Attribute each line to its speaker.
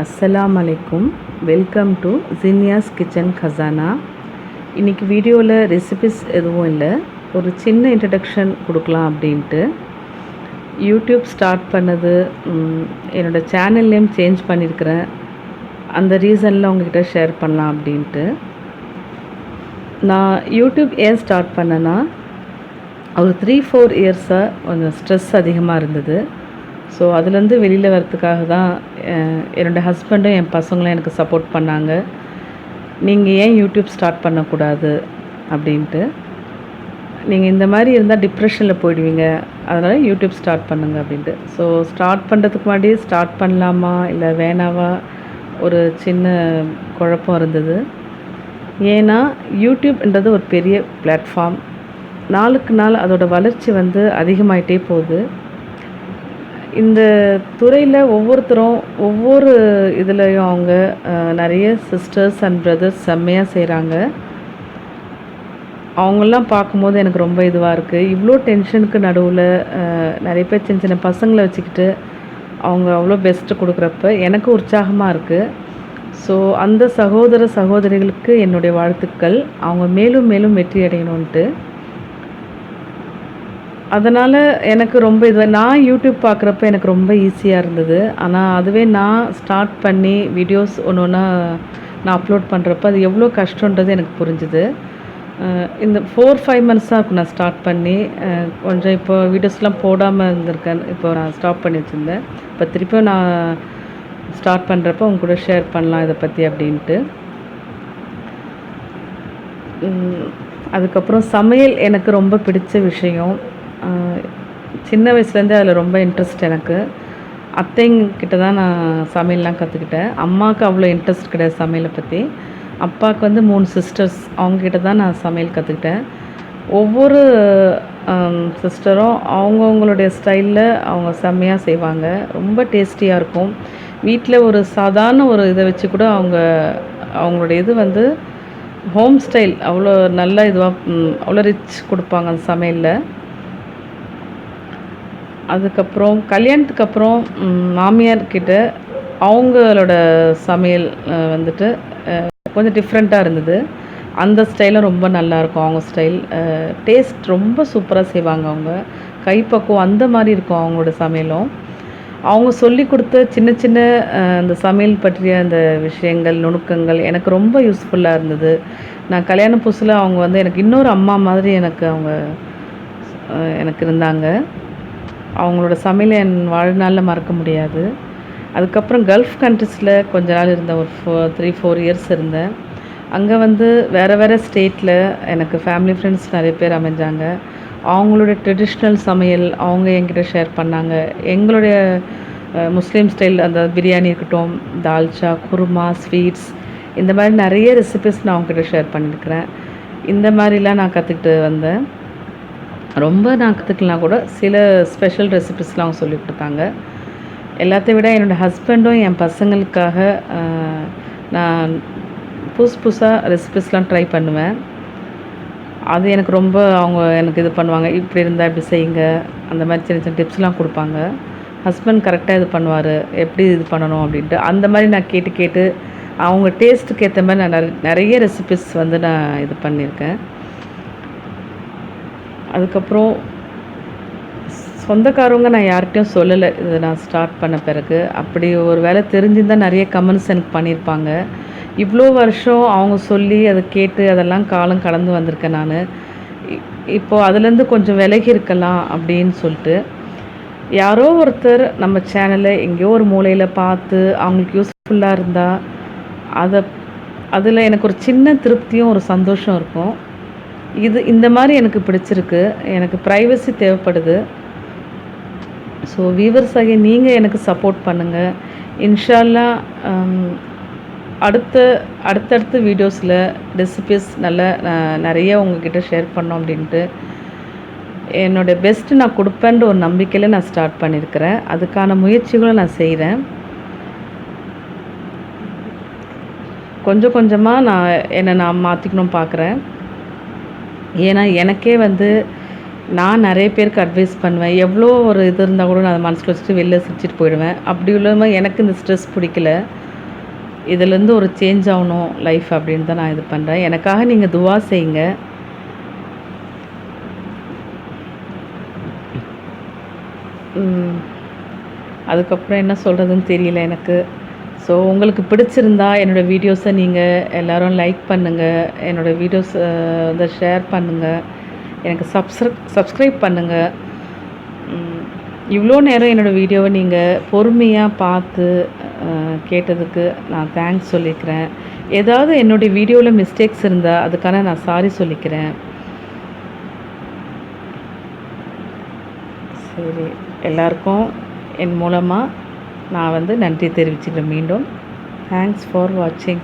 Speaker 1: Assalamualaikum. Welcome to Zinya's kitchen Khazana. இன்றைக்கி வீடியோவில் recipes எதுவும் இல்லை, ஒரு சின்ன இன்ட்ரடக்ஷன் கொடுக்கலாம் அப்படின்ட்டு. யூடியூப் ஸ்டார்ட் பண்ணது, என்னோடய சேனல் நேம் சேஞ்ச் பண்ணியிருக்கிறேன். அந்த ரீசனில் உங்ககிட்ட ஷேர் பண்ணலாம் அப்படின்ட்டு. நான் யூடியூப் ஏன் ஸ்டார்ட் பண்ணேன்னா, ஒரு 3-4 இயர்ஸாக கொஞ்சம் ஸ்ட்ரெஸ் அதிகமாக இருந்தது. ஸோ அதுலேருந்து வெளியில் வரத்துக்காக தான் என்னோடய ஹஸ்பண்டும் என் பசங்களும் எனக்கு சப்போர்ட் பண்ணாங்க. நீங்கள் ஏன் யூடியூப் ஸ்டார்ட் பண்ணக்கூடாது அப்படின்ட்டு. நீங்கள் இந்த மாதிரி இருந்தால் டிப்ரெஷனில் போயிடுவீங்க, அதனால் யூடியூப் ஸ்டார்ட் பண்ணுங்க அப்படின்ட்டு. ஸோ ஸ்டார்ட் பண்ணுறதுக்கு முன்னாடி ஸ்டார்ட் பண்ணலாமா இல்லை வேணாவா ஒரு சின்ன குழப்பம் இருந்தது. ஏன்னா யூடியூப்ன்றது ஒரு பெரிய பிளாட்ஃபார்ம். நாளுக்கு நாள் அதோடய வளர்ச்சி அதிகமாகிட்டே போகுது. இந்த துறையில் ஒவ்வொருத்தரும் ஒவ்வொரு இதுலேயும் அவங்க நிறைய சிஸ்டர்ஸ் அண்ட் பிரதர்ஸ் செம்மையாக செய்கிறாங்க. அவங்களாம் பார்க்கும்போது எனக்கு ரொம்ப இதுவாக இருக்குது. இவ்வளோ டென்ஷனுக்கு நடுவில் நிறைய பேர் சின்ன சின்ன பசங்களை வச்சுக்கிட்டு அவங்க அவ்வளோ பெஸ்ட்டு கொடுக்குறப்ப எனக்கு உற்சாகமாக இருக்குது. ஸோ அந்த சகோதர சகோதரிகளுக்கு என்னுடைய வாழ்த்துக்கள். அவங்க மேலும் மேலும் வெற்றி அடையணுன்ட்டு. அதனால் எனக்கு ரொம்ப நான் யூடியூப் பார்க்குறப்ப எனக்கு ரொம்ப ஈஸியாக இருந்தது. ஆனால் அதுவே நான் ஸ்டார்ட் பண்ணி வீடியோஸ் ஒன்று ஒன்றா நான் அப்லோட் பண்ணுறப்ப அது எவ்வளோ கஷ்டன்றது எனக்கு புரிஞ்சுது. இந்த 4-5 மந்த்ஸ் தான் இருக்கும் நான் ஸ்டார்ட் பண்ணி. கொஞ்சம் இப்போ வீடியோஸ்லாம் போடாமல் இருந்திருக்கேன். இப்போ நான் ஸ்டாப் பண்ணி வச்சுருந்தேன். இப்போ திருப்பியும் நான் ஸ்டார்ட் பண்ணுறப்ப உங்க கூட ஷேர் பண்ணலாம் இதை பற்றி அப்படின்ட்டு. அதுக்கப்புறம் சமையல் எனக்கு ரொம்ப பிடிச்ச விஷயம். சின்ன வயசுலேருந்தே அதில் ரொம்ப இன்ட்ரெஸ்ட் எனக்கு. அத்தைங்கிட்ட தான் நான் சமையல்லாம் கற்றுக்கிட்டேன். அம்மாவுக்கு அவ்வளோ இன்ட்ரெஸ்ட் கிடையாது சமையலை பற்றி. அப்பாவுக்கு 3 சிஸ்டர்ஸ், அவங்கக்கிட்ட தான் நான் சமையல் கற்றுக்கிட்டேன். ஒவ்வொரு சிஸ்டரும் அவங்கவுங்களுடைய ஸ்டைலில் அவங்க செம்மையாக செய்வாங்க. ரொம்ப டேஸ்டியாக இருக்கும். வீட்டில் ஒரு சாதாரண ஒரு இதை வச்சு கூட அவங்களுடைய இது ஹோம் ஸ்டைல் அவ்வளோ நல்ல இதுவாக அவ்வளோ ரிச் கொடுப்பாங்க அந்த சமையலில். அதுக்கப்புறம் கல்யாணத்துக்கு அப்புறம் மாமியார்கிட்ட அவங்களோட சமையல் கொஞ்சம் டிஃப்ரெண்ட்டாக இருந்தது. அந்த ஸ்டைலும் ரொம்ப நல்லாயிருக்கும். அவங்க ஸ்டைல் டேஸ்ட் ரொம்ப சூப்பராக செய்வாங்க. அவங்க கைப்பக்குவம் அந்த மாதிரி இருக்கும் அவங்களோட சமையலும். அவங்க சொல்லி கொடுத்த சின்ன சின்ன அந்த சமையல் பற்றிய அந்த விஷயங்கள், நுணுக்கங்கள் எனக்கு ரொம்ப யூஸ்ஃபுல்லாக இருந்தது. நான் கல்யாண புதுசில் அவங்க எனக்கு இன்னொரு அம்மா மாதிரி எனக்கு இருந்தாங்க. அவங்களோட சமையலை என் வாழ்நாளில் மறக்க முடியாது. அதுக்கப்புறம் கல்ஃப் கண்ட்ரிஸில் கொஞ்ச நாள் இருந்தேன். ஒரு 3-4 இயர்ஸ் இருந்தேன். அங்கே வேறு ஸ்டேட்டில் எனக்கு ஃபேமிலி ஃப்ரெண்ட்ஸ் நிறைய பேர் அமைஞ்சாங்க. அவங்களுடைய ட்ரெடிஷ்னல் சமையல் அவங்க என்கிட்ட ஷேர் பண்ணாங்க. எங்களுடைய முஸ்லீம் ஸ்டைல் அந்த பிரியாணி இருக்கட்டும், தால்ச்சா, குருமா, ஸ்வீட்ஸ், இந்த மாதிரி நிறைய ரெசிபிஸ் நான் அவங்ககிட்ட ஷேர் பண்ணியிருக்கிறேன். இந்த மாதிரிலாம் நான் கற்றுக்கிட்டு வந்தேன். ரொம்ப நான் கற்றுக்கலாம் கூட சில ஸ்பெஷல் ரெசிபிஸ்லாம் அவங்க சொல்லி கொடுத்தாங்க. எல்லாத்தையும் விட என்னோடய ஹஸ்பண்டும் என் பசங்களுக்காக நான் புதுசாக ரெசிபிஸ்லாம் ட்ரை பண்ணுவேன். அது எனக்கு ரொம்ப அவங்க எனக்கு இது பண்ணுவாங்க. இப்படி இருந்தால் இப்படி செய்யுங்க, அந்த மாதிரி சின்ன சின்ன டிப்ஸ்லாம் கொடுப்பாங்க. ஹஸ்பண்ட் கரெக்டாக இது பண்ணுவார், எப்படி இது பண்ணணும் அப்படின்ட்டு. அந்த மாதிரி நான் கேட்டு அவங்க டேஸ்ட்டுக்கு ஏற்ற மாதிரி நான் நிறைய ரெசிபிஸ் நான் இது பண்ணியிருக்கேன். அதுக்கப்புறம் சொந்தக்காரவங்க நான் யார்கிட்டையும் சொல்லலை இது நான் ஸ்டார்ட் பண்ண பிறகு. அப்படி ஒரு வேளை தெரிஞ்சிருந்தால் நிறைய கமெண்ட்ஸ் எனக்கு பண்ணியிருப்பாங்க. இவ்வளோ வருஷம் அவங்க சொல்லி அதை கேட்டு அதெல்லாம் காலம் கடந்து வந்திருக்கேன் நான். இப்போது அதுலேருந்து கொஞ்சம் விலகி இருக்கலாம் அப்படின்னு சொல்லிட்டு யாரோ ஒருத்தர் நம்ம சேனலை எங்கேயோ ஒரு மூலையில் பார்த்து அவங்களுக்கு யூஸ்ஃபுல்லாக இருந்தால் அதில் எனக்கு ஒரு சின்ன திருப்தியும் ஒரு சந்தோஷம் இருக்கும். இந்த மாதிரி எனக்கு பிடிச்சிருக்கு. எனக்கு ப்ரைவசி தேவைப்படுது. ஸோ வியூவர்ஸ் ஆகிய நீங்கள் எனக்கு சப்போர்ட் பண்ணுங்கள். இன்ஷா அல்லாஹ் அடுத்தடுத்த வீடியோஸில் ரெசிபிஸ் நிறைய உங்ககிட்ட ஷேர் பண்ணோம் அப்படின்ட்டு என்னோடய பெஸ்ட்டு நான் கொடுப்பேன்ற ஒரு நம்பிக்கையில் நான் ஸ்டார்ட் பண்ணியிருக்கிறேன். அதுக்கான முயற்சிகளும் நான் செய்கிறேன். கொஞ்சம் கொஞ்சமாக நான் மாற்றிக்கணும் பார்க்குறேன். ஏன்னா எனக்கே நான் நிறைய பேருக்கு அட்வைஸ் பண்ணுவேன். எவ்வளோ ஒரு இது இருந்தால் கூட நான் அதை மனசில் வச்சுட்டு வெளில சிரிச்சிட்டு போயிடுவேன். அப்படி உள்ளவங்க எனக்கு இந்த ஸ்ட்ரெஸ் பிடிக்கல. இதிலேருந்து ஒரு சேஞ்ச் ஆகணும் லைஃப் அப்படின்னு தான் நான் இது பண்ணுறேன். எனக்காக நீங்கள் துவா செய்யுங்க. அதுக்கப்புறம் என்ன சொல்கிறதுன்னு தெரியல எனக்கு. ஸோ உங்களுக்கு பிடிச்சிருந்தா என்னோடய வீடியோஸை நீங்கள் எல்லோரும் லைக் பண்ணுங்கள், என்னோடய வீடியோஸ் வந்து ஷேர் பண்ணுங்கள், எனக்கு சப்ஸ்கிரைப் பண்ணுங்கள். இவ்வளோ நேரம் என்னோடய வீடியோவை நீங்கள் பொறுமையாக பார்த்து கேட்டதுக்கு நான் தேங்க்ஸ் சொல்லிக்கிறேன். ஏதாவது என்னுடைய வீடியோவில் மிஸ்டேக்ஸ் இருந்தால் அதுக்கான நான் சாரி சொல்லிக்கிறேன். சரி, எல்லாருக்கும் என் மூலமாக நான் வந்து நன்றி தெரிவிச்சுக்கிறேன். மீண்டும் தேங்க்ஸ் ஃபார் வாட்சிங்.